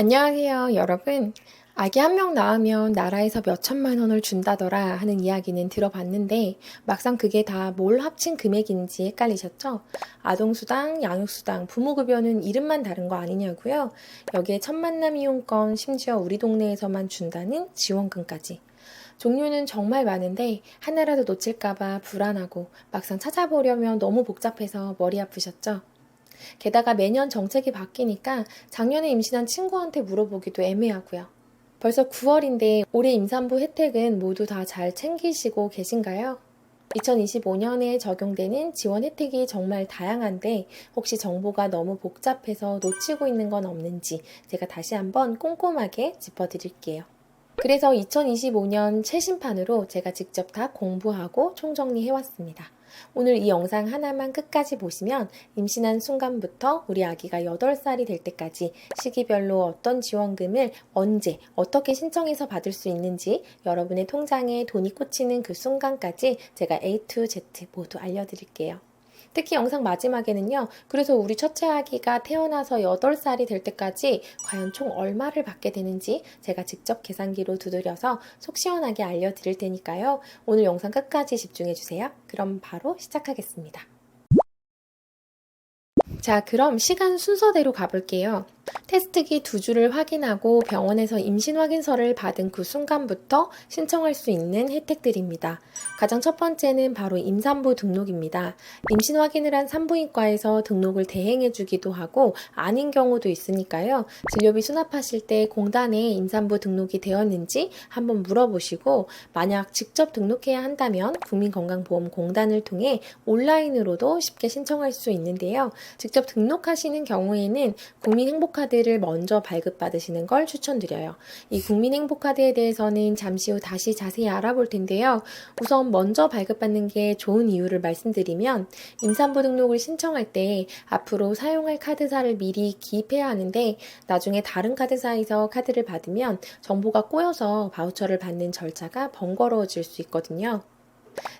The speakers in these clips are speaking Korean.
안녕하세요, 여러분. 아기 한 명 낳으면 나라에서 몇 천만 원을 준다더라 하는 이야기는 들어봤는데 막상 그게 다 뭘 합친 금액인지 헷갈리셨죠? 아동수당, 양육수당, 부모급여는 이름만 다른 거 아니냐고요? 여기에 첫 만남 이용권, 심지어 우리 동네에서만 준다는 지원금까지. 종류는 정말 많은데 하나라도 놓칠까봐 불안하고 막상 찾아보려면 너무 복잡해서 머리 아프셨죠? 게다가 매년 정책이 바뀌니까 작년에 임신한 친구한테 물어보기도 애매하고요. 벌써 9월인데 올해 임산부 혜택은 모두 다 잘 챙기시고 계신가요? 2025년에 적용되는 지원 혜택이 정말 다양한데 혹시 정보가 너무 복잡해서 놓치고 있는 건 없는지 제가 다시 한번 꼼꼼하게 짚어드릴게요. 그래서 2025년 최신판으로 제가 직접 다 공부하고 총정리해왔습니다. 오늘 이 영상 하나만 끝까지 보시면 임신한 순간부터 우리 아기가 8살이 될 때까지 시기별로 어떤 지원금을 언제 어떻게 신청해서 받을 수 있는지 여러분의 통장에 돈이 꽂히는 그 순간까지 제가 A to Z 모두 알려드릴게요. 특히 영상 마지막에는요. 그래서 우리 첫째 아기가 태어나서 8살이 될 때까지 과연 총 얼마를 받게 되는지 제가 직접 계산기로 두드려서 속 시원하게 알려드릴 테니까요. 오늘 영상 끝까지 집중해주세요. 그럼 바로 시작하겠습니다. 자, 그럼 시간 순서대로 가볼게요. 테스트기 2주를 확인하고 병원에서 임신 확인서를 받은 그 순간부터 신청할 수 있는 혜택들입니다. 가장 첫 번째는 바로 임산부 등록입니다. 임신 확인을 한 산부인과에서 등록을 대행해주기도 하고 아닌 경우도 있으니까요. 진료비 수납하실 때 공단에 임산부 등록이 되었는지 한번 물어보시고 만약 직접 등록해야 한다면 국민건강보험공단을 통해 온라인으로도 쉽게 신청할 수 있는데요. 직접 등록하시는 경우에는 국민행복카드를 먼저 발급받으시는 걸 추천드려요. 이 국민행복카드에 대해서는 잠시 후 다시 자세히 알아볼 텐데요. 우선 먼저 발급받는 게 좋은 이유를 말씀드리면 임산부 등록을 신청할 때 앞으로 사용할 카드사를 미리 기입해야 하는데 나중에 다른 카드사에서 카드를 받으면 정보가 꼬여서 바우처를 받는 절차가 번거로워질 수 있거든요.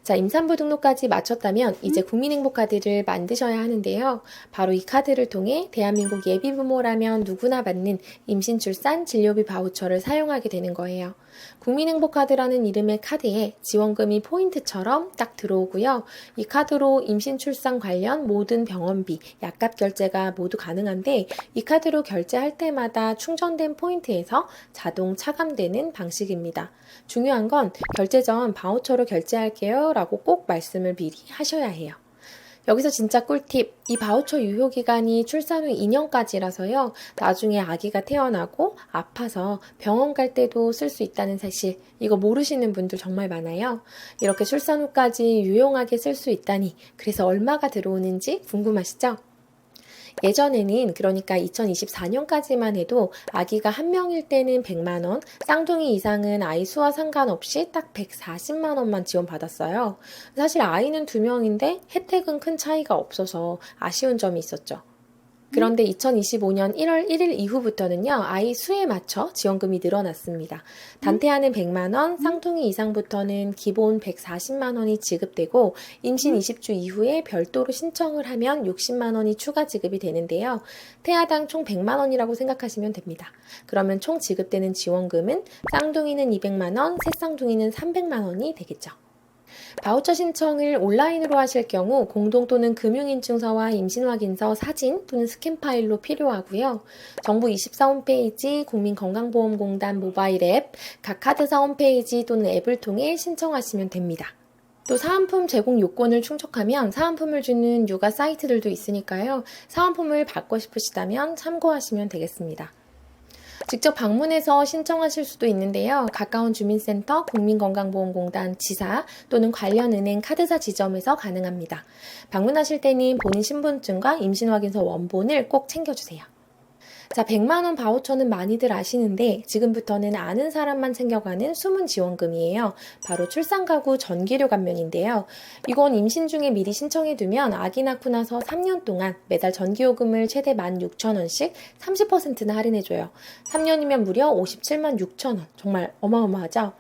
자, 임산부 등록까지 마쳤다면 이제 국민행복카드를 만드셔야 하는데요. 바로 이 카드를 통해 대한민국 예비부모라면 누구나 받는 임신, 출산, 진료비 바우처를 사용하게 되는 거예요. 국민행복카드라는 이름의 카드에 지원금이 포인트처럼 딱 들어오고요. 이 카드로 임신, 출산 관련 모든 병원비, 약값 결제가 모두 가능한데 이 카드로 결제할 때마다 충전된 포인트에서 자동 차감되는 방식입니다. 중요한 건 결제 전 바우처로 결제할게요 라고 꼭 말씀을 미리 하셔야 해요. 여기서 진짜 꿀팁, 이 바우처 유효기간이 출산 후 2년까지라서요. 나중에 아기가 태어나고 아파서 병원 갈 때도 쓸 수 있다는 사실, 이거 모르시는 분들 정말 많아요. 이렇게 출산 후까지 유용하게 쓸 수 있다니, 그래서 얼마가 들어오는지 궁금하시죠? 예전에는 그러니까 2024년까지만 해도 아기가 한 명일 때는 100만 원, 쌍둥이 이상은 아이 수와 상관없이 딱 140만 원만 지원받았어요. 사실 아이는 2명인데 혜택은 큰 차이가 없어서 아쉬운 점이 있었죠. 그런데 2025년 1월 1일 이후부터는요, 아이 수에 맞춰 지원금이 늘어났습니다. 단태아는 100만 원, 쌍둥이 이상부터는 기본 140만 원이 지급되고, 임신 20주 이후에 별도로 신청을 하면 60만 원이 추가 지급이 되는데요. 태아당 총 100만 원이라고 생각하시면 됩니다. 그러면 총 지급되는 지원금은 쌍둥이는 200만 원, 새쌍둥이는 300만 원이 되겠죠. 바우처 신청을 온라인으로 하실 경우 공동 또는 금융인증서와 임신확인서, 사진 또는 스캔 파일로 필요하고요. 정부24 홈페이지, 국민건강보험공단 모바일 앱, 각 카드사 홈페이지 또는 앱을 통해 신청하시면 됩니다. 또 사은품 제공 요건을 충족하면 사은품을 주는 육아 사이트들도 있으니까요. 사은품을 받고 싶으시다면 참고하시면 되겠습니다. 직접 방문해서 신청하실 수도 있는데요. 가까운 주민센터, 국민건강보험공단, 지사 또는 관련 은행 카드사 지점에서 가능합니다. 방문하실 때는 본인 신분증과 임신확인서 원본을 꼭 챙겨주세요. 자, 100만 원 바우처는 많이들 아시는데 지금부터는 아는 사람만 챙겨가는 숨은 지원금이에요. 바로 출산가구 전기료 감면인데요. 이건 임신 중에 미리 신청해두면 아기 낳고 나서 3년 동안 매달 전기요금을 최대 16,000원씩 30%나 할인해줘요. 3년이면 무려 57만 6천원. 정말 어마어마하죠?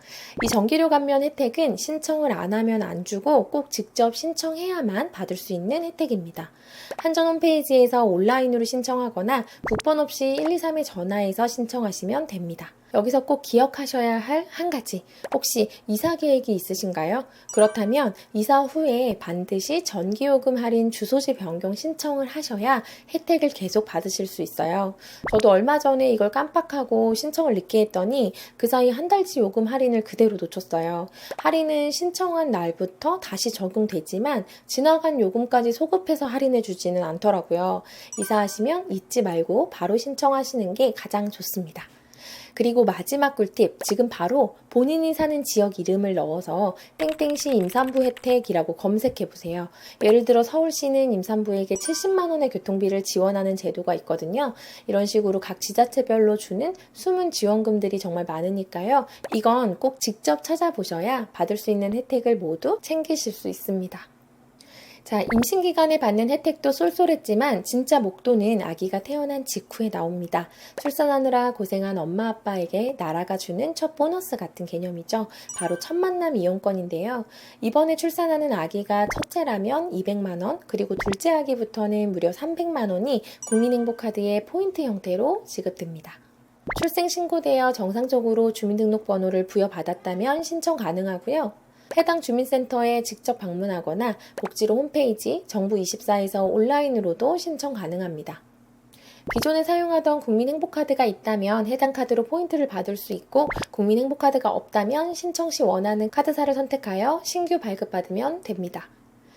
이 전기료 감면 혜택은 신청을 안 하면 안 주고 꼭 직접 신청해야만 받을 수 있는 혜택입니다. 한전 홈페이지에서 온라인으로 신청하거나 국번 없이 없이 123에 전화해서 신청하시면 됩니다. 여기서 꼭 기억하셔야 할 한 가지, 혹시 이사 계획이 있으신가요? 그렇다면 이사 후에 반드시 전기요금 할인 주소지 변경 신청을 하셔야 혜택을 계속 받으실 수 있어요. 저도 얼마 전에 이걸 깜빡하고 신청을 늦게 했더니 그 사이 한 달치 요금 할인을 그대로 놓쳤어요. 할인은 신청한 날부터 다시 적용되지만 지나간 요금까지 소급해서 할인해 주지는 않더라고요. 이사하시면 잊지 말고 바로 신청하시는 게 가장 좋습니다. 그리고 마지막 꿀팁, 지금 바로 본인이 사는 지역 이름을 넣어서 땡땡시 임산부 혜택이라고 검색해 보세요. 예를 들어 서울시는 임산부에게 70만 원의 교통비를 지원하는 제도가 있거든요. 이런 식으로 각 지자체별로 주는 숨은 지원금들이 정말 많으니까요. 이건 꼭 직접 찾아보셔야 받을 수 있는 혜택을 모두 챙기실 수 있습니다. 자, 임신 기간에 받는 혜택도 쏠쏠했지만 진짜 목돈은 아기가 태어난 직후에 나옵니다. 출산하느라 고생한 엄마 아빠에게 나라가 주는 첫 보너스 같은 개념이죠. 바로 첫 만남 이용권인데요. 이번에 출산하는 아기가 첫째라면 200만 원, 그리고 둘째 아기부터는 무려 300만 원이 국민행복카드의 포인트 형태로 지급됩니다. 출생신고되어 정상적으로 주민등록번호를 부여받았다면 신청 가능하고요. 해당 주민센터에 직접 방문하거나 복지로 홈페이지 정부24에서 온라인으로도 신청 가능합니다. 기존에 사용하던 국민행복카드가 있다면 해당 카드로 포인트를 받을 수 있고, 국민행복카드가 없다면 신청 시 원하는 카드사를 선택하여 신규 발급받으면 됩니다.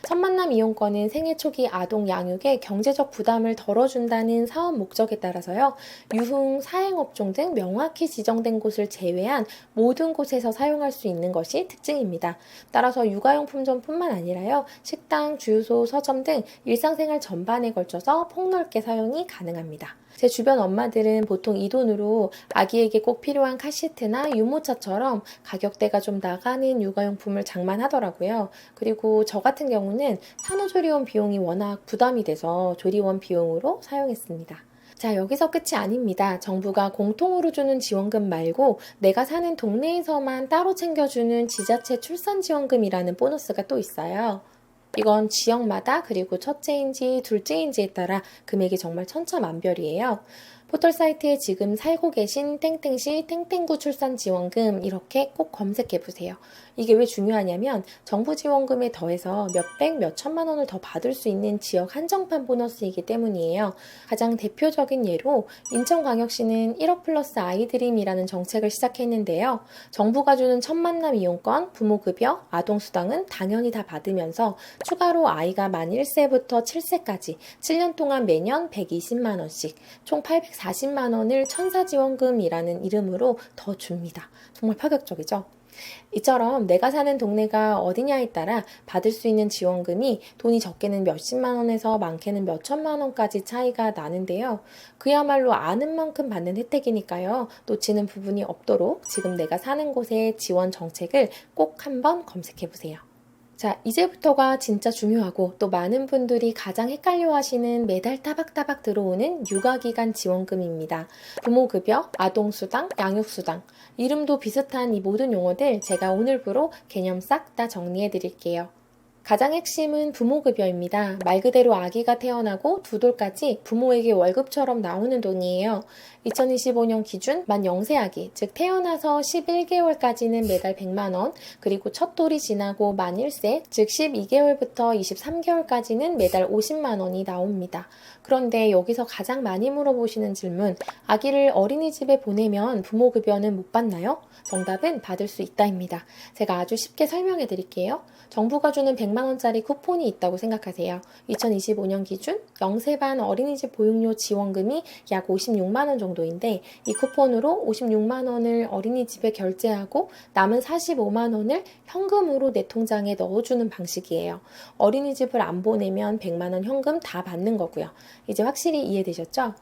첫 만남 이용권은 생애 초기 아동 양육에 경제적 부담을 덜어준다는 사업 목적에 따라서요. 유흥, 사행업종 등 명확히 지정된 곳을 제외한 모든 곳에서 사용할 수 있는 것이 특징입니다. 따라서 육아용품점뿐만 아니라요. 식당, 주유소, 서점 등 일상생활 전반에 걸쳐서 폭넓게 사용이 가능합니다. 제 주변 엄마들은 보통 이 돈으로 아기에게 꼭 필요한 카시트나 유모차처럼 가격대가 좀 나가는 육아용품을 장만하더라고요. 그리고 저 같은 경우는 산후조리원 비용이 워낙 부담이 돼서 조리원 비용으로 사용했습니다. 자, 여기서 끝이 아닙니다. 정부가 공통으로 주는 지원금 말고 내가 사는 동네에서만 따로 챙겨주는 지자체 출산지원금이라는 보너스가 또 있어요. 이건 지역마다 그리고 첫째인지 둘째인지에 따라 금액이 정말 천차만별이에요. 포털 사이트에 지금 살고 계신 땡땡시 땡땡구 출산지원금 이렇게 꼭 검색해 보세요. 이게 왜 중요하냐면 정부 지원금에 더해서 몇백, 몇천만 원을 더 받을 수 있는 지역 한정판 보너스이기 때문이에요. 가장 대표적인 예로 인천광역시는 1억 플러스 아이드림이라는 정책을 시작했는데요. 정부가 주는 첫 만남 이용권, 부모급여, 아동수당은 당연히 다 받으면서 추가로 아이가 만 1세부터 7세까지 7년 동안 매년 120만 원씩 총 840만 원을 천사지원금이라는 이름으로 더 줍니다. 정말 파격적이죠? 이처럼 내가 사는 동네가 어디냐에 따라 받을 수 있는 지원금이 돈이 적게는 몇십만 원에서 많게는 몇천만 원까지 차이가 나는데요. 그야말로 아는 만큼 받는 혜택이니까요. 놓치는 부분이 없도록 지금 내가 사는 곳의 지원 정책을 꼭 한번 검색해 보세요. 자, 이제부터가 진짜 중요하고 또 많은 분들이 가장 헷갈려 하시는 매달 따박따박 들어오는 육아기간 지원금입니다. 부모급여, 아동수당, 양육수당, 이름도 비슷한 이 모든 용어들 제가 오늘부로 개념 싹 다 정리해 드릴게요. 가장 핵심은 부모급여입니다. 말 그대로 아기가 태어나고 두 돌까지 부모에게 월급처럼 나오는 돈이에요. 2025년 기준 만 0세 아기, 즉 태어나서 11개월까지는 매달 100만 원, 그리고 첫 돌이 지나고 만 1세, 즉 12개월부터 23개월까지는 매달 50만 원이 나옵니다. 그런데 여기서 가장 많이 물어보시는 질문, 아기를 어린이집에 보내면 부모급여는 못 받나요? 정답은 받을 수 있다입니다. 제가 아주 쉽게 설명해 드릴게요. 정부가 주는 100만 원짜리 쿠폰이 있다고 생각하세요. 2025년 기준 0세반 어린이집 보육료 지원금이 약 56만 원 정도인데 이 쿠폰으로 56만 원을 어린이집에 결제하고 남은 45만 원을 현금으로 내 통장에 넣어주는 방식이에요. 어린이집을 안 보내면 100만 원 현금 다 받는 거고요. 이제 확실히 이해되셨죠?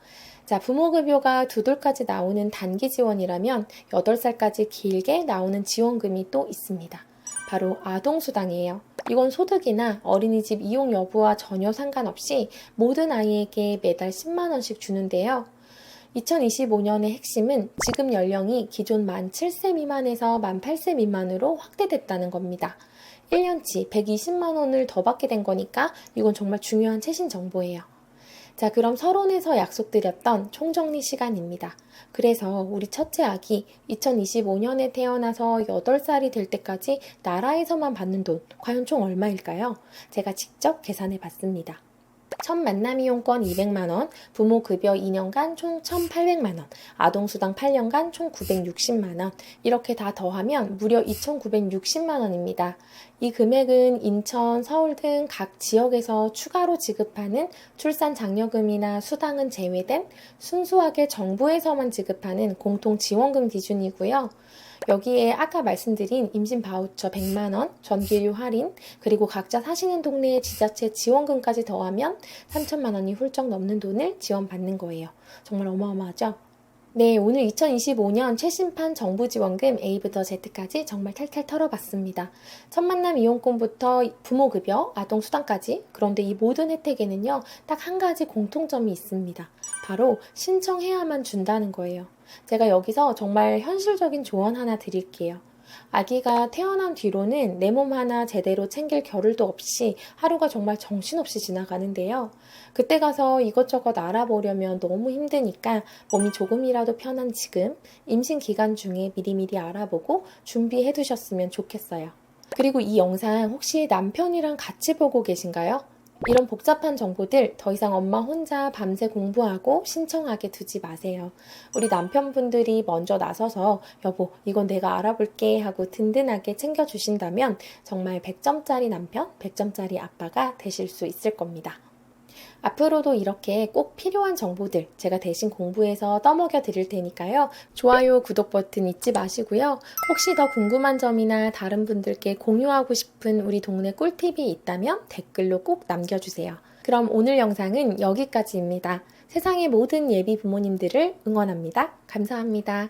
자, 부모급여가 두 돌까지 나오는 단기 지원이라면 8살까지 길게 나오는 지원금이 또 있습니다. 바로 아동수당이에요. 이건 소득이나 어린이집 이용 여부와 전혀 상관없이 모든 아이에게 매달 10만 원씩 주는데요. 2025년의 핵심은 지급 연령이 기존 만 7세 미만에서 만 8세 미만으로 확대됐다는 겁니다. 1년치 120만 원을 더 받게 된 거니까 이건 정말 중요한 최신 정보예요. 자, 그럼 서론에서 약속드렸던 총정리 시간입니다. 그래서 우리 첫째 아기 2025년에 태어나서 8살이 될 때까지 나라에서만 받는 돈, 과연 총 얼마일까요? 제가 직접 계산해 봤습니다. 첫 만남 이용권 200만원, 부모 급여 2년간 총 1,800만원, 아동수당 8년간 총 960만원, 이렇게 다 더하면 무려 2,960만원입니다. 이 금액은 인천, 서울 등 각 지역에서 추가로 지급하는 출산 장려금이나 수당은 제외된 순수하게 정부에서만 지급하는 공통지원금 기준이고요. 여기에 아까 말씀드린 임신 바우처 100만원, 전기료 할인, 그리고 각자 사시는 동네의 지자체 지원금까지 더하면 3천만 원이 훌쩍 넘는 돈을 지원받는 거예요. 정말 어마어마하죠? 네, 오늘 2025년 최신판 정부 지원금 A부터 Z까지 정말 탈탈 털어봤습니다. 첫 만남 이용권부터 부모급여, 아동수당까지. 그런데 이 모든 혜택에는요, 딱 한 가지 공통점이 있습니다. 바로 신청해야만 준다는 거예요. 제가 여기서 정말 현실적인 조언 하나 드릴게요. 아기가 태어난 뒤로는 내 몸 하나 제대로 챙길 겨를도 없이 하루가 정말 정신없이 지나가는데요. 그때 가서 이것저것 알아보려면 너무 힘드니까 몸이 조금이라도 편한 지금 임신 기간 중에 미리미리 알아보고 준비해 두셨으면 좋겠어요. 그리고 이 영상 혹시 남편이랑 같이 보고 계신가요? 이런 복잡한 정보들 더 이상 엄마 혼자 밤새 공부하고 신청하게 두지 마세요. 우리 남편분들이 먼저 나서서 여보 이건 내가 알아볼게 하고 든든하게 챙겨주신다면 정말 100점짜리 남편, 100점짜리 아빠가 되실 수 있을 겁니다. 앞으로도 이렇게 꼭 필요한 정보들 제가 대신 공부해서 떠먹여 드릴 테니까요. 좋아요, 구독 버튼 잊지 마시고요. 혹시 더 궁금한 점이나 다른 분들께 공유하고 싶은 우리 동네 꿀팁이 있다면 댓글로 꼭 남겨주세요. 그럼 오늘 영상은 여기까지입니다. 세상의 모든 예비 부모님들을 응원합니다. 감사합니다.